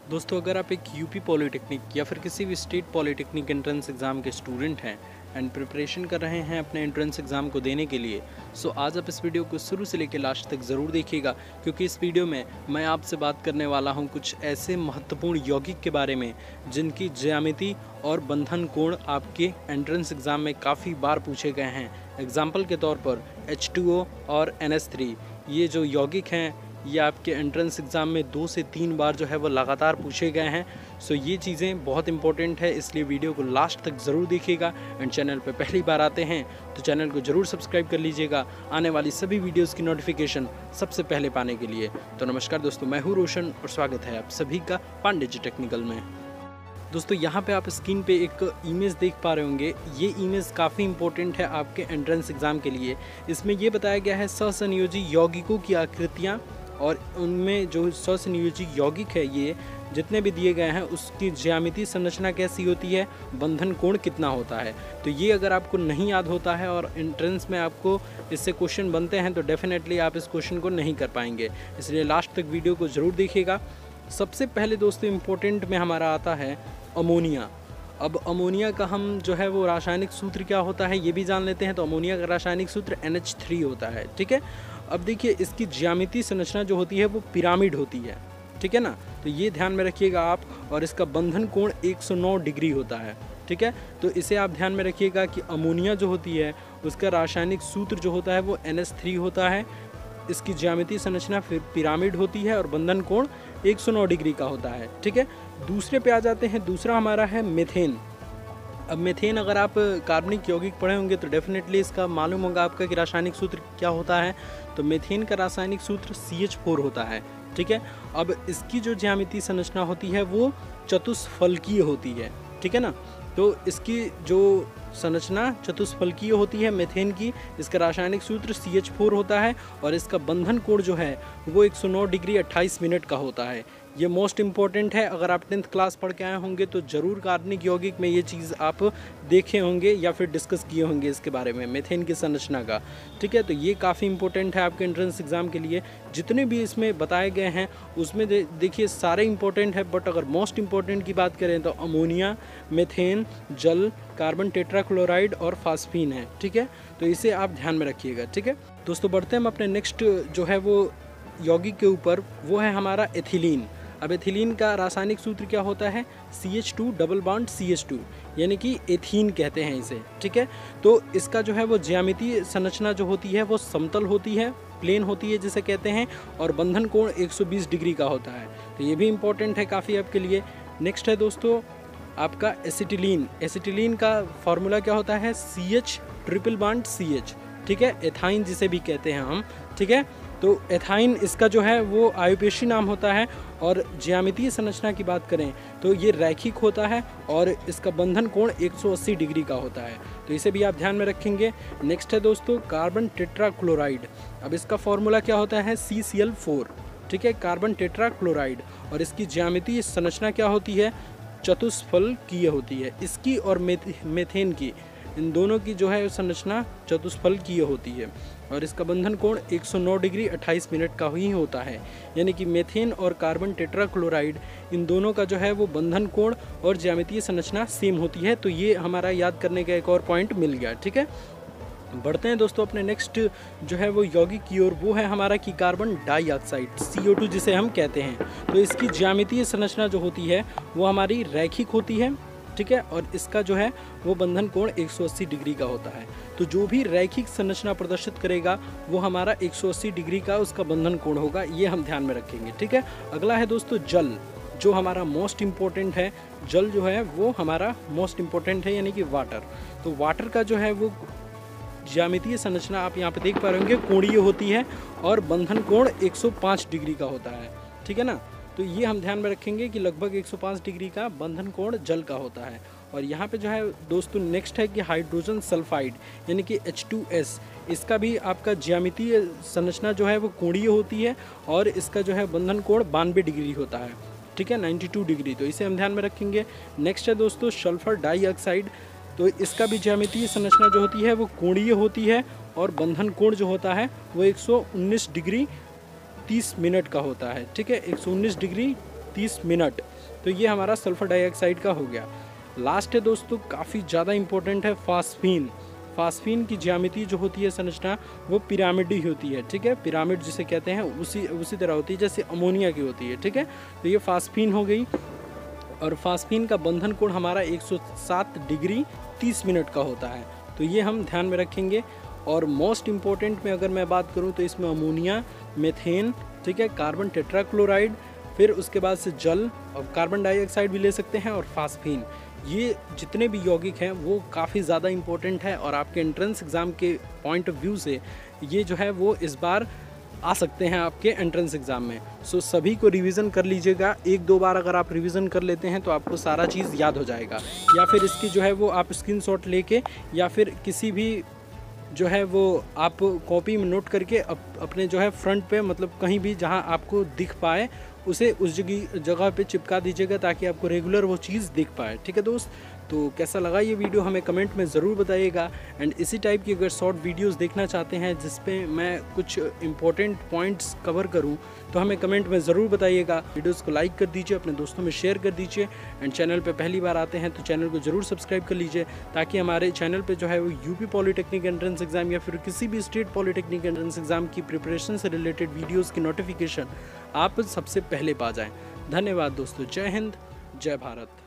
दोस्तों, अगर आप एक यूपी पॉलिटेक्निक या फिर किसी भी स्टेट पॉलिटेक्निक एंट्रेंस एग्ज़ाम के स्टूडेंट हैं एंड प्रिपरेशन कर रहे हैं अपने एंट्रेंस एग्ज़ाम को देने के लिए, सो आज आप इस वीडियो को शुरू से लेकर लास्ट तक ज़रूर देखिएगा, क्योंकि इस वीडियो में मैं आपसे बात करने वाला हूं कुछ ऐसे महत्वपूर्ण यौगिक के बारे में जिनकी ज्यामिति और बंधन कोण आपके एंट्रेंस एग्ज़ाम में काफ़ी बार पूछे गए हैं। एग्जाम्पल के तौर पर H2O और NH3, ये जो यौगिक हैं ये आपके एंट्रेंस एग्ज़ाम में 2 से 3 बार जो है वो लगातार पूछे गए हैं। सो ये चीज़ें बहुत इंपॉर्टेंट है, इसलिए वीडियो को लास्ट तक ज़रूर देखिएगा। एंड चैनल पर पहली बार आते हैं तो चैनल को ज़रूर सब्सक्राइब कर लीजिएगा आने वाली सभी वीडियोस की नोटिफिकेशन सबसे पहले पाने के लिए। तो नमस्कार दोस्तों, मैं हूँ रोशन और स्वागत है आप सभी का पांडे जी टेक्निकल में। दोस्तों, यहाँ पे आप स्क्रीन पे एक इमेज देख पा रहे होंगे। ये इमेज काफ़ी इंपॉर्टेंट है आपके एंट्रेंस एग्ज़ाम के लिए। इसमें ये बताया गया है सहसंयोजी यौगिकों की आकृतियाँ और उनमें जो सहसंयोजी यौगिक है ये जितने भी दिए गए हैं उसकी ज्यामितीय संरचना कैसी होती है, बंधन कोण कितना होता है। तो ये अगर आपको नहीं याद होता है और एंट्रेंस में आपको इससे क्वेश्चन बनते हैं तो डेफिनेटली आप इस क्वेश्चन को नहीं कर पाएंगे, इसलिए लास्ट तक वीडियो को ज़रूर देखिएगा। सबसे पहले दोस्तों इम्पोर्टेंट में हमारा आता है अमोनिया। अब अमोनिया का हम जो है वो रासायनिक सूत्र क्या होता है ये भी जान लेते हैं। तो अमोनिया का रासायनिक सूत्र NH3 होता है, ठीक है। अब देखिए इसकी ज्यामितीय संरचना जो होती है वो पिरामिड होती है, ठीक है ना। तो ये ध्यान में रखिएगा आप। और इसका बंधन कोण 109 डिग्री होता है, ठीक है। तो इसे आप ध्यान में रखिएगा कि अमोनिया जो होती है उसका रासायनिक सूत्र जो होता है वो NH3 होता है। इसकी ज्यामितीय संरचना फिर पिरामिड होती है और बंधन कोण 109 डिग्री का होता है, ठीक है। दूसरे पे आ जाते हैं। दूसरा हमारा है मेथेन। अब मेथेन अगर आप कार्बनिक यौगिक पढ़े होंगे तो डेफिनेटली इसका मालूम होगा आपका कि रासायनिक सूत्र क्या होता है। तो मेथेन का रासायनिक सूत्र CH4 होता है, ठीक है। अब इसकी जो ज्यामितीय संरचना होती है वो चतुष्फलकीय होती है, ठीक है ना। तो इसकी जो संरचना चतुष्फलकीय होती है मेथेन की। इसका रासायनिक सूत्र CH4 होता है और इसका बंधन कोण जो है वो 109 डिग्री 28 मिनट का होता है। ये मोस्ट इम्पॉर्टेंट है। अगर आप 10th क्लास पढ़ के आए होंगे तो ज़रूर कार्बनिक यौगिक में ये चीज़ आप देखे होंगे या फिर डिस्कस किए होंगे इसके बारे में, मेथेन की संरचना का, ठीक है। तो ये काफ़ी इंपॉर्टेंट है आपके एंट्रेंस एग्ज़ाम के लिए। जितने भी इसमें बताए गए हैं उसमें देखिए सारे इंपॉर्टेंट है, बट अगर मोस्ट इम्पॉर्टेंट की बात करें तो अमोनिया, मेथेन, जल, कार्बन टेट्राक्लोराइड और फास्फीन है, ठीक है। तो इसे आप ध्यान में रखिएगा, ठीक है। दोस्तों बढ़ते हैं हम अपने नेक्स्ट जो है वो यौगिक के ऊपर, वो है हमारा एथिलीन। अब एथिलीन का रासायनिक सूत्र क्या होता है CH2 डबल बॉन्ड CH2, यानी कि एथीन कहते हैं इसे, ठीक है। तो इसका जो है वो ज्यामितीय संरचना जो होती है वो समतल होती है, प्लेन होती है जिसे कहते हैं, और बंधन कोण 120 डिग्री का होता है। तो ये भी इंपॉर्टेंट है काफ़ी आपके लिए। नेक्स्ट है दोस्तों आपका एसिटिलीन। एसिटिलीन का फॉर्मूला क्या होता है CH ट्रिपल बॉन्ड CH, ठीक है। एथाइन जिसे भी कहते हैं हम, ठीक है। तो एथाइन इसका जो है वो आयुपेशी नाम होता है। और ज्यामितीय संरचना की बात करें तो ये रैखिक होता है और इसका बंधन कोण 180 डिग्री का होता है। तो इसे भी आप ध्यान में रखेंगे। नेक्स्ट है दोस्तों कार्बन टेट्राक्लोराइड। अब इसका फॉर्मूला क्या होता है CCl4, ठीक है, कार्बन टेट्राक्लोराइड। और इसकी ज्यामितीय संरचना क्या होती है, चतुष्फलकीय होती है। इसकी और मेथेन की, इन दोनों की जो है संरचना चतुष्फलकीय होती है और इसका बंधन कोण 109 डिग्री 28 मिनट का ही होता है। यानी कि मेथेन और कार्बन टेट्राक्लोराइड इन दोनों का जो है वो बंधन कोण और ज्यामितीय संरचना सेम होती है। तो ये हमारा याद करने का एक और पॉइंट मिल गया, ठीक है। बढ़ते हैं दोस्तों अपने नेक्स्ट जो है वो यौगिक की ओर, वो है हमारा कि कार्बन डाइऑक्साइड CO2 जिसे हम कहते हैं। तो इसकी ज्यामितीय संरचना जो होती है वो हमारी रैखिक होती है, ठीक है। और इसका जो है वो बंधन कोण 180 डिग्री का होता है। तो जो भी रैखिक संरचना प्रदर्शित करेगा वो हमारा 180 डिग्री का उसका बंधन कोण होगा, ये हम ध्यान में रखेंगे, ठीक है। अगला है दोस्तों जल, जो हमारा मोस्ट इम्पोर्टेंट है। जल जो है वो हमारा मोस्ट इम्पोर्टेंट है, यानी कि वाटर। तो वाटर का जो है वो ज्यामितीय संरचना आप यहाँ पे देख पा रहे होंगे कोणीय होती है और बंधन कोण 105 डिग्री का होता है, ठीक है ना। तो ये हम ध्यान में रखेंगे कि लगभग 105 डिग्री का बंधन कोण जल का होता है। और यहाँ पे जो है दोस्तों नेक्स्ट है कि हाइड्रोजन सल्फाइड यानी कि H2S। इसका भी आपका ज्यामितीय संरचना जो है वो कोणीय होती है और इसका जो है बंधन कोण 92 डिग्री होता है, ठीक है, 92 डिग्री। तो इसे हम ध्यान में रखेंगे। नेक्स्ट है दोस्तों सल्फर डाइऑक्साइड। तो इसका भी ज्यामितीय संरचना जो होती है वो कोणीय होती है और बंधन कोण जो होता है वो 119 डिग्री 30 मिनट का होता है, ठीक है, 119 डिग्री 30 मिनट। तो ये हमारा सल्फर डाइऑक्साइड का हो गया। लास्ट है दोस्तों, काफ़ी ज़्यादा इंपॉर्टेंट है, फास्फीन। फास्फीन की ज्यामिति जो होती है, संरचना, वो पिरामिड ही होती है, ठीक है। पिरामिड जिसे कहते हैं उसी तरह होती है जैसे अमोनिया की होती है, ठीक है। तो ये फास्फीन हो गई। और फास्फीन का बंधन कोण हमारा 107 डिग्री 30 मिनट का होता है। तो ये हम ध्यान में रखेंगे। और मोस्ट इम्पॉर्टेंट में अगर मैं बात करूँ तो इसमें अमोनिया, मेथेन, ठीक है, कार्बन टेट्राक्लोराइड, फिर उसके बाद से जल और कार्बन डाइऑक्साइड भी ले सकते हैं, और फास्फीन। ये जितने भी यौगिक हैं वो काफ़ी ज़्यादा इम्पोर्टेंट है, और आपके एंट्रेंस एग्ज़ाम के पॉइंट ऑफ व्यू से ये जो है वो इस बार आ सकते हैं आपके एंट्रेंस एग्ज़ाम में। सो सभी को रिवीजन कर लीजिएगा। 1-2 बार अगर आप रिवीजन कर लेते हैं तो आपको सारा चीज़ याद हो जाएगा। या फिर इसकी जो है वो आप स्क्रीनशॉट लेके, या फिर किसी भी जो है वो आप कॉपी में नोट करके अपने जो है फ्रंट पे, मतलब कहीं भी जहां आपको दिख पाए उसे उस जगह पे चिपका दीजिएगा, ताकि आपको रेगुलर वो चीज़ दिख पाए, ठीक है दोस्त। तो कैसा लगा ये वीडियो हमें कमेंट में ज़रूर बताइएगा। एंड इसी टाइप की अगर शॉर्ट वीडियोस देखना चाहते हैं जिस पे मैं कुछ इंपॉर्टेंट पॉइंट्स कवर करूं, तो हमें कमेंट में ज़रूर बताइएगा। वीडियोस को लाइक कर दीजिए, अपने दोस्तों में शेयर कर दीजिए। एंड चैनल पे पहली बार आते हैं तो चैनल को ज़रूर सब्सक्राइब कर लीजिए, ताकि हमारे चैनल पर जो है वो यूपी पॉलीटेक्निक एंट्रेंस एग्ज़ाम या फिर किसी भी स्टेट पॉलीटेक्निक एंट्रेंस एग्ज़ाम की प्रिपरेशन से रिलेटेड वीडियोज़ की नोटिफिकेशन आप सबसे पहले पा जाएँ। धन्यवाद दोस्तों। जय हिंद, जय भारत।